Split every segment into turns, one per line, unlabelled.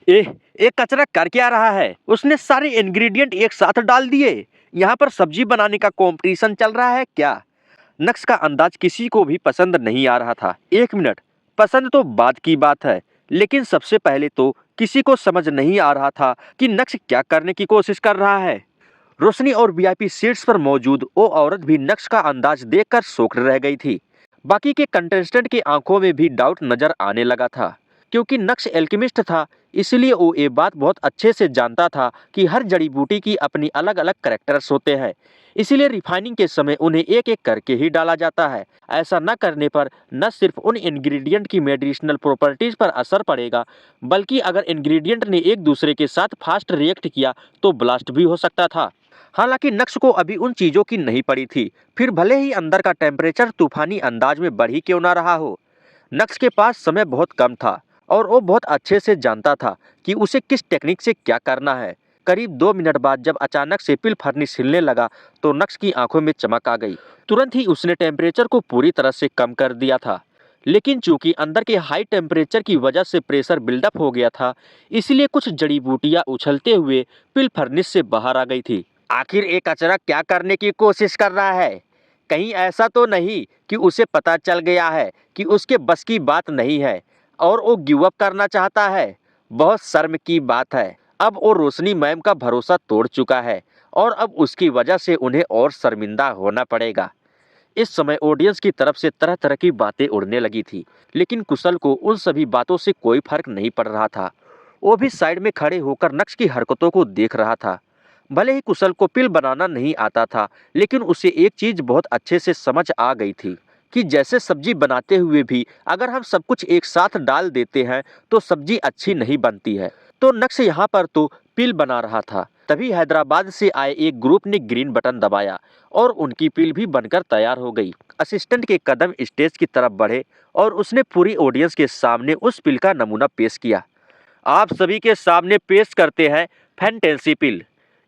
एह, एक कचरा कर क्या रहा है? उसने सारे इंग्रेडिएंट एक साथ डाल दिए। यहाँ पर सब्जी बनाने का कंपटीशन चल रहा है क्या? नक्श का अंदाज किसी को भी पसंद नहीं आ रहा था। एक मिनट, पसंद तो बात की बात है, लेकिन सबसे पहले तो किसी को समझ नहीं आ रहा था कि नक्श क्या करने की कोशिश कर रहा है। रोशनी और वीआईपी सीट्स पर मौजूद वो औरत भी नक्श का अंदाज देखकर शॉक्ड रह गई थी। बाकी के कंटेस्टेंट की आंखों में भी डाउट नजर आने लगा था, क्योंकि नक्श एल्केमिस्ट था, इसलिए वो ये बात बहुत अच्छे से जानता था कि हर जड़ी बूटी की अपनी अलग अलग कैरेक्टर्स होते हैं। इसीलिए रिफाइनिंग के समय उन्हें एक एक करके ही डाला जाता है। ऐसा न करने पर न सिर्फ उन इंग्रेडिएंट की मेडिसिनल प्रॉपर्टीज पर असर पड़ेगा, बल्कि अगर इंग्रेडिएंट ने एक दूसरे के साथ फास्ट रिएक्ट किया तो ब्लास्ट भी हो सकता था। हालांकि नक्श को अभी उन चीजों की नहीं पड़ी थी, फिर भले ही अंदर का टेम्परेचर तूफानी अंदाज में बढ़ ही क्यों ना रहा हो। नक्श के पास समय बहुत कम था और वो बहुत अच्छे से जानता था कि उसे किस टेक्निक से क्या करना है। करीब 2 मिनट बाद जब अचानक से पिल फर्निश हिलने लगा तो नक्श की आंखों में चमक आ गई। तुरंत ही उसने टेम्परेचर को पूरी तरह से कम कर दिया था, लेकिन चूंकि अंदर के हाई टेम्परेचर की वजह से प्रेशर बिल्डअप हो गया था, इसलिए कुछ जड़ी बूटियां उछलते हुए पिल फर्निश से बाहर आ गई थी। आखिर एक कचरा क्या करने की कोशिश कर रहा है? कहीं ऐसा तो नहीं कि उसे पता चल गया है कि उसके बस की बात नहीं है और वो गिव अप करना चाहता है? बहुत शर्म की बात है। अब वो रोशनी मैम का भरोसा तोड़ चुका है और अब उसकी वजह से उन्हें और शर्मिंदा होना पड़ेगा। इस समय ऑडियंस की तरफ से तरह तरह की बातें उड़ने लगी थी, लेकिन कुशल को उन सभी बातों से कोई फर्क नहीं पड़ रहा था। वो भी साइड में खड़े होकर नक्श की हरकतों को देख रहा था। भले ही कुशल को पिल बनाना नहीं आता था, लेकिन उसे एक चीज बहुत अच्छे से समझ आ गई थी कि जैसे सब्जी बनाते हुए भी अगर हम सब कुछ एक साथ डाल देते हैं तो सब्जी अच्छी नहीं बनती है। तो नक्श यहाँ पर तो पिल बना रहा था। तभी हैदराबाद से आए एक ग्रुप ने ग्रीन बटन दबाया और उनकी पिल भी बनकर तैयार हो गई। असिस्टेंट के कदम स्टेज की तरफ बढ़े और उसने पूरी ऑडियंस के सामने उस पिल का नमूना पेश किया। आप सभी के सामने पेश करते हैं फैंटेसी पिल।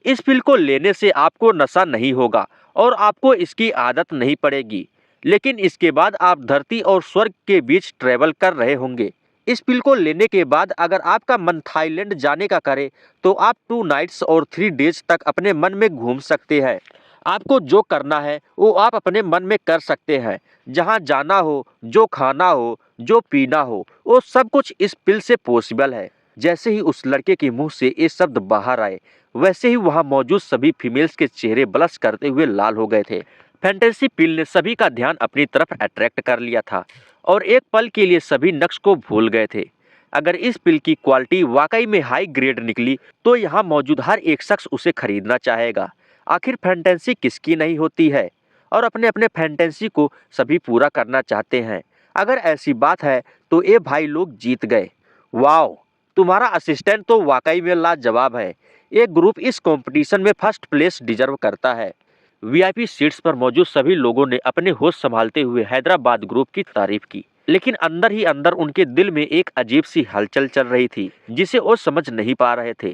इस पिल को लेने से आपको नशा नहीं होगा और आपको इसकी आदत नहीं पड़ेगी, लेकिन इसके बाद आप धरती और स्वर्ग के बीच ट्रेवल कर रहे होंगे। इस पिल को लेने के बाद अगर आपका मन थाईलैंड जाने का करे तो आप 2 नाइट्स और 3 डेज तक अपने मन में घूम सकते हैं। आपको जो करना है वो आप अपने मन में कर सकते हैं। जहाँ जाना हो, जो खाना हो, जो पीना हो, वो सब कुछ इस पिल से पॉसिबल है। जैसे ही उस लड़के के मुंह से ये शब्द बाहर आए, वैसे ही वहां मौजूद सभी फीमेल्स के चेहरे ब्लश करते हुए लाल हो गए थे। फैंटेसी पिल ने सभी का ध्यान अपनी तरफ अट्रैक्ट कर लिया था और एक पल के लिए सभी नक्श को भूल गए थे। अगर इस पिल की क्वालिटी वाकई में हाई ग्रेड निकली तो यहाँ मौजूद हर एक शख्स उसे खरीदना चाहेगा। आखिर फैंटेसी किसकी नहीं होती है और अपने अपने फैंटेसी को सभी पूरा करना चाहते हैं। अगर ऐसी बात है तो ये भाई लोग जीत गए। वाओ, तुम्हारा असिस्टेंट तो वाकई में लाजवाब है। एक ग्रुप इस कंपटीशन में फर्स्ट प्लेस डिजर्व करता है। वीआईपी सीट्स पर मौजूद सभी लोगों ने अपने होश संभालते हुए हैदराबाद ग्रुप की तारीफ की, लेकिन अंदर ही अंदर उनके दिल में एक अजीब सी हलचल चल रही थी जिसे वो समझ नहीं पा रहे थे।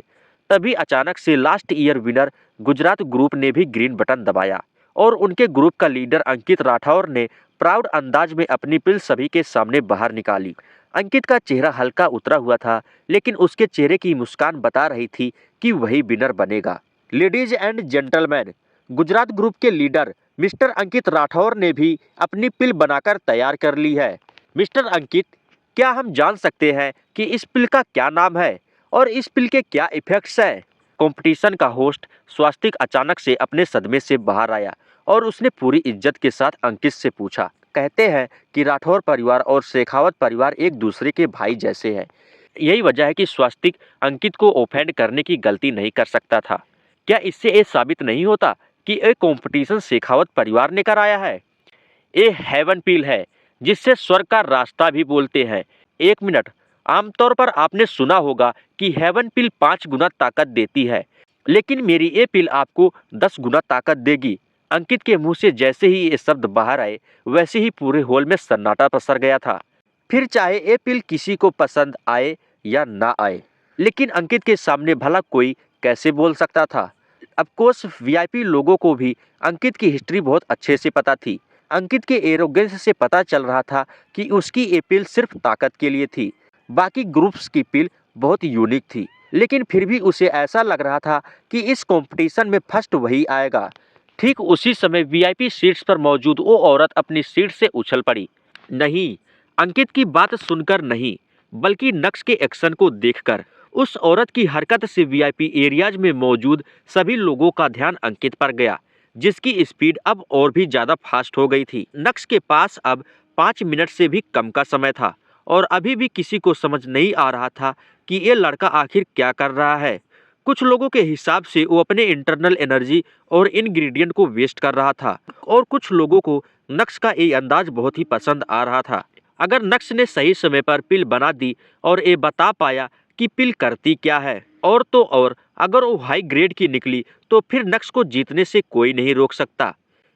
तभी अचानक से last year winner Gujarat group ने भी ग्रीन बटन दबाया और उनके ग्रुप का लीडर अंकित राठौर ने प्राउड अंदाज में अपनी पिल सभी के सामने बाहर निकाली। अंकित का चेहरा हल्का उतरा हुआ था, लेकिन उसके चेहरे की मुस्कान बता रही थी कि वही विनर बनेगा। Ladies and gentleman, Gujarat group के लीडर मिस्टर अंकित राठौर ने भी अपनी पिल बनाकर तैयार कर ली है। मिस्टर अंकित, क्या हम जान सकते हैं कि इस पिल का क्या नाम है और इस पिल के क्या इफेक्ट्स हैं? कंपटीशन का होस्ट स्वास्तिक अचानक से अपने सदमे से बाहर आया और उसने पूरी इज्जत के साथ अंकित से पूछा। कहते हैं कि राठौर परिवार और शेखावत परिवार एक दूसरे के भाई जैसे हैं। यही वजह है कि स्वास्तिक अंकित को ऑफेंड करने की गलती नहीं कर सकता था। क्या इससे ये साबित नहीं होता कि ये कंपटीशन शेखावत परिवार ने कराया है? ये हेवन पील है, जिससे स्वर्ग का रास्ता भी बोलते हैं। एक मिनट, आमतौर पर आपने सुना होगा कि हेवन पिल 5 गुना ताकत देती है, लेकिन मेरी ये पिल आपको 10 गुना ताकत देगी। अंकित के मुंह से जैसे ही ये शब्द बाहर आए, वैसे ही पूरे हॉल में सन्नाटा पसर गया था। फिर चाहे ये पिल किसी को पसंद आए या ना आए, लेकिन अंकित के सामने भला कोई कैसे बोल सकता था? ऑफ कोर्स वीआईपी लोगों को भी अंकित की हिस्ट्री बहुत अच्छे से पता थी। अंकित के एरोगेंस से पता चल रहा था कि उसकी ये पिल सिर्फ ताकत के लिए थी। बाकी ग्रुप्स की पिल बहुत यूनिक थी, लेकिन फिर भी उसे ऐसा लग रहा था कि इस कंपटीशन में फर्स्ट वही आएगा। ठीक उसी समय वीआईपी सीट्स पर मौजूद वो औरत अपनी सीट से उछल पड़ी। नहीं, अंकित की बात सुनकर नहीं, बल्कि नक्श के एक्शन को देखकर। उस औरत की हरकत से वीआईपी एरियाज में मौजूद सभी लोगों का ध्यान अंकित पर गया, जिसकी स्पीड अब और भी ज्यादा फास्ट हो गई थी। नक्श के पास अब 5 मिनट से भी कम का समय था और अभी भी किसी को समझ नहीं आ रहा था कि ये लड़का आखिर क्या कर रहा है। कुछ लोगों के हिसाब से वो अपने इंटरनल एनर्जी और इंग्रेडिएंट को वेस्ट कर रहा था और कुछ लोगों को नक्श का ये अंदाज बहुत ही पसंद आ रहा था। अगर नक्श ने सही समय पर पिल बना दी और ये बता पाया कि पिल करती क्या है, और तो और अगर वो हाई ग्रेड की निकली तो फिर नक्श को जीतने से कोई नहीं रोक सकता।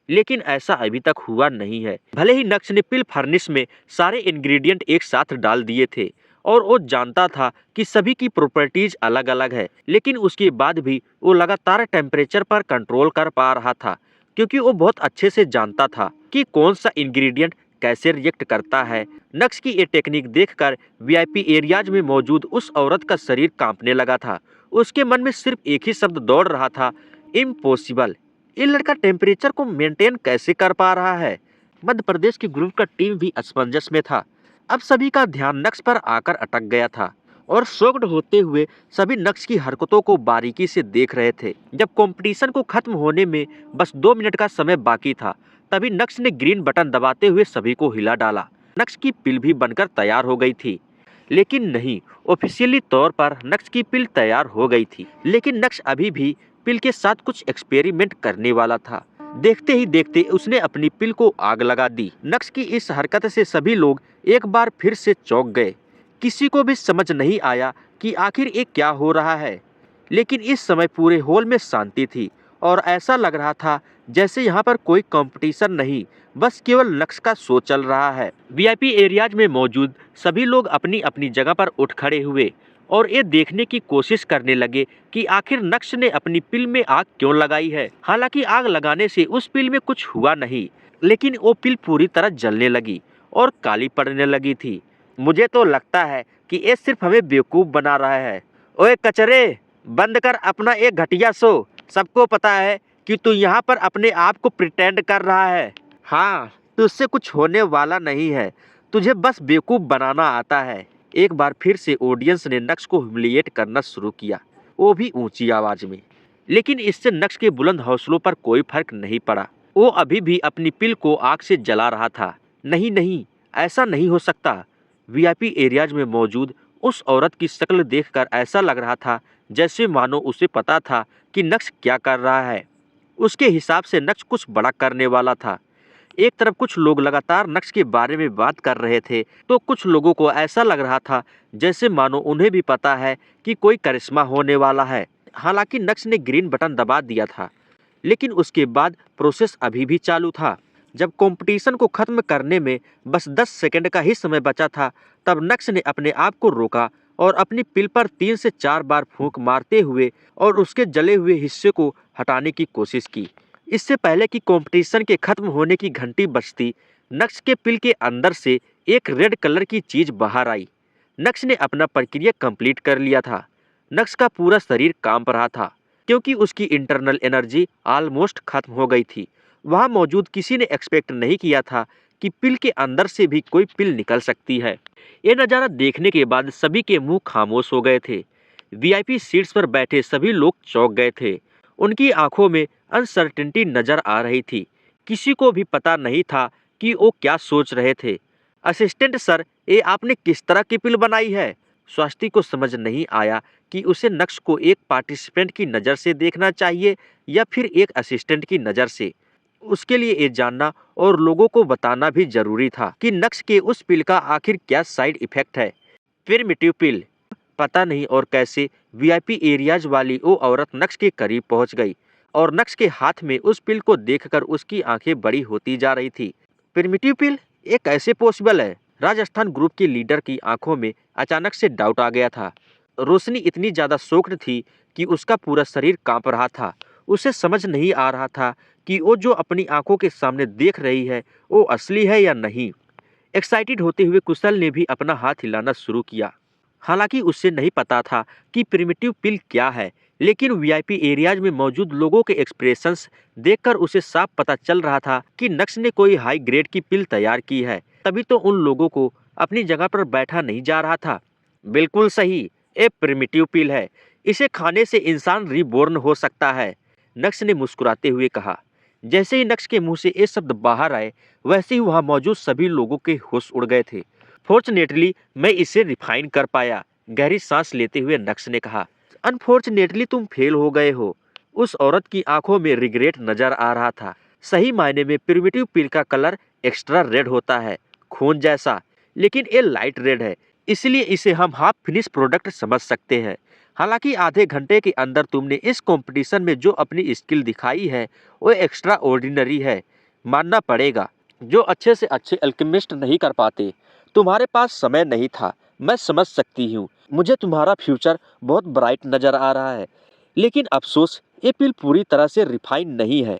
लेकिन ऐसा अभी तक हुआ नहीं है। भले ही नक्श ने पिल फर्नेस में सारे इंग्रेडिएंट एक साथ डाल दिए थे और वो जानता था कि सभी की प्रॉपर्टीज अलग अलग है, लेकिन उसके बाद भी वो लगातार टेम्परेचर पर कंट्रोल कर पा रहा था, क्योंकि वो बहुत अच्छे से जानता था कि कौन सा इंग्रेडिएंट कैसे रिएक्ट करता है। नक्श की ये टेक्निक देखकर वीआईपी एरियाज में मौजूद उस औरत का शरीर कांपने लगा था। उसके मन में सिर्फ एक ही शब्द दौड़ रहा था, इम्पॉसिबल। ये लड़का टेम्परेचर को मेंटेन कैसे कर पा रहा है। मध्य प्रदेश की ग्रुप का टीम भी असमंजस में था। अब सभी का ध्यान नक्श पर आकर अटक गया था और शॉक्ड होते हुए सभी नक्श की हरकतों को बारीकी से देख रहे थे। जब कंपटीशन को खत्म होने में बस 2 मिनट का समय बाकी था, तभी नक्श ने ग्रीन बटन दबाते हुए सभी को हिला डाला। नक्श की पिल भी बनकर तैयार हो गई थी, लेकिन नहीं, ऑफिशियली तौर पर नक्श की पिल तैयार हो गई थी, लेकिन नक्श अभी भी पिल के साथ कुछ एक्सपेरिमेंट करने वाला था। देखते ही देखते उसने अपनी पिल को आग लगा दी। नक्श की इस हरकत से सभी लोग एक बार फिर से चौंक गए। किसी को भी समझ नहीं आया कि आखिर ये क्या हो रहा है, लेकिन इस समय पूरे हॉल में शांति थी और ऐसा लग रहा था जैसे यहाँ पर कोई कंपटीशन नहीं, बस केवल नक्श का शो चल रहा है। वीआईपी एरियाज में मौजूद सभी लोग अपनी अपनी जगह पर उठ खड़े हुए और ये देखने की कोशिश करने लगे कि आखिर नक्श ने अपनी पिल में आग क्यों लगाई है। हालांकि आग लगाने से उस पिल में कुछ हुआ नहीं, लेकिन वो पिल पूरी तरह जलने लगी और काली पड़ने लगी थी। मुझे तो लगता है कि ये सिर्फ हमें बेवकूफ़ बना रहा है। ओए कचरे, बंद कर अपना एक घटिया शो। सबको पता है कि तू यहाँ पर अपने आप को प्रिटेंड कर रहा है। हाँ, तुझसे कुछ होने वाला नहीं है, तुझे बस बेवकूफ़ बनाना आता है। एक बार फिर से ऑडियंस ने नक्श को ह्यूमिलिएट करना शुरू किया, वो भी ऊंची आवाज़ में। लेकिन इससे नक्श के बुलंद हौसलों पर कोई फर्क नहीं पड़ा। वो अभी भी अपनी पिल को आग से जला रहा था। नहीं नहीं, ऐसा नहीं हो सकता। वीआईपी एरियाज में मौजूद उस औरत की शक्ल देखकर ऐसा लग रहा था जैसे मानो उसे पता था कि नक्श क्या कर रहा है। उसके हिसाब से नक्श कुछ बड़ा करने वाला था। एक तरफ कुछ लोग लगातार नक्श के बारे में बात कर रहे थे, तो कुछ लोगों को ऐसा लग रहा था जैसे मानो उन्हें भी पता है कि कोई करिश्मा होने वाला है। हालांकि नक्श ने ग्रीन बटन दबा दिया था, लेकिन उसके बाद प्रोसेस अभी भी चालू था। जब कंपटीशन को खत्म करने में बस 10 सेकंड का ही समय बचा था, तब नक्श ने अपने आप को रोका और अपनी पिल पर 3 से 4 बार फूंक मारते हुए और उसके जले हुए हिस्से को हटाने की कोशिश की। इससे पहले कि कंपटीशन के खत्म होने की घंटी बजती, नक्श के पिल के अंदर से एक रेड कलर की चीज बाहर आई। नक्श ने अपना प्रक्रिया कंप्लीट कर लिया था। नक्श का पूरा शरीर कांप रहा था, क्योंकि उसकी इंटरनल एनर्जी ऑलमोस्ट खत्म हो गई थी। वहां मौजूद किसी ने एक्सपेक्ट नहीं किया था कि पिल के अंदर से भी कोई पिल निकल सकती है। ये नज़ारा देखने के बाद सभी के मुंह खामोश हो गए थे। वीआईपी सीट्स पर बैठे सभी लोग चौंक गए थे। उनकी आंखों में अनसर्टेनिटी नजर आ रही थी। किसी को भी पता नहीं था कि वो क्या सोच रहे थे। असिस्टेंट सर, ये आपने किस तरह की पिल बनाई है? स्वाति को समझ नहीं आया कि उसे नक्श को एक पार्टिसिपेंट की नज़र से देखना चाहिए या फिर एक असिस्टेंट की नज़र से। उसके लिए ये जानना और लोगों को बताना भी जरूरी था कि नक्श के उस पिल का आखिर क्या साइड इफेक्ट है। प्रिमिटिव पिल। पता नहीं और कैसे वीआईपी एरियाज वाली वो औरत नक्श के करीब पहुंच गई और नक्श के हाथ में उस पिल को देखकर उसकी आंखें बड़ी होती जा रही थी। प्रिमिटिव पिल, ये कैसे पॉसिबल है? राजस्थान ग्रुप के लीडर की आंखों में अचानक से डाउट आ गया था। रोशनी इतनी ज्यादा शॉक्ड थी कि उसका पूरा शरीर कांप रहा था। उसे समझ नहीं आ रहा था कि वो जो अपनी आंखों के सामने देख रही है वो असली है या नहीं। एक्साइटेड होते हुए कुशल ने भी अपना हाथ हिलाना शुरू किया। हालांकि उसे नहीं पता था कि प्रिमिटिव पिल क्या है, लेकिन वीआईपी एरियाज में मौजूद लोगों के एक्सप्रेशंस देखकर उसे साफ पता चल रहा था कि नक्स ने कोई हाई ग्रेड की पिल तैयार की है, तभी तो उन लोगों को अपनी जगह पर बैठा नहीं जा रहा था। बिल्कुल सही, ये प्रिमिटिव पिल है, इसे खाने से इंसान रीबोर्न हो सकता है, नक्स ने मुस्कुराते हुए कहा। जैसे ही नक्स के मुंह से ये शब्द बाहर आए, वैसे ही वहां मौजूद सभी लोगों के होश उड़ गए थे। फॉर्चुनेटली मैं इसे रिफाइन कर पाया, गहरी सांस लेते हुए नक्स ने कहा। अनफॉर्चुनेटली तुम फेल हो गए हो। उस औरत की आंखों में रिग्रेट नजर आ रहा था। सही मायने में प्रिमिटिव पिल का कलर एक्स्ट्रा रेड होता है, खून जैसा, लेकिन ये लाइट रेड है, इसलिए इसे हम हाफ फिनिश प्रोडक्ट समझ सकते हैं। हालांकि आधे घंटे के अंदर तुमने इस कंपटीशन में जो अपनी स्किल दिखाई है वो एक्स्ट्रा ऑर्डिनरी है, मानना पड़ेगा, जो अच्छे से अच्छे अल्केमिस्ट नहीं कर पाते। तुम्हारे पास समय नहीं था, मैं समझ सकती हूँ, मुझे तुम्हारा फ्यूचर बहुत ब्राइट नजर आ रहा है, लेकिन अफसोस ये पिल पूरी तरह से रिफाइन नहीं है।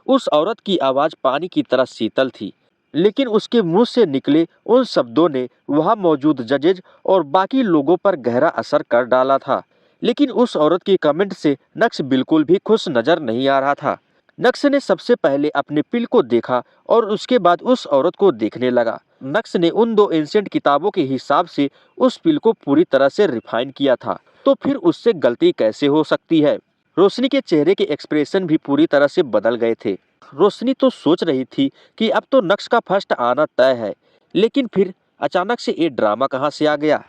उस औरत की आवाज़ पानी की तरह शीतल थी, लेकिन उसके मुंह से निकले उन शब्दों ने वहां मौजूद जजेज और बाकी लोगों पर गहरा असर कर डाला था। लेकिन उस औरत के कमेंट से नक्श बिल्कुल भी खुश नजर नहीं आ रहा था। नक्श ने सबसे पहले अपने पिल को देखा और उसके बाद उस औरत को देखने लगा। नक्श ने उन दो एंशिएंट किताबों के हिसाब से उस पिल को पूरी तरह से रिफाइन किया था, तो फिर उससे गलती कैसे हो सकती है। रोशनी के चेहरे के एक्सप्रेशन भी पूरी तरह से बदल गए थे। रोशनी तो सोच रही थी कि अब तो नक्श का फर्स्ट आना तय है, लेकिन फिर अचानक से ये ड्रामा कहाँ से आ गया।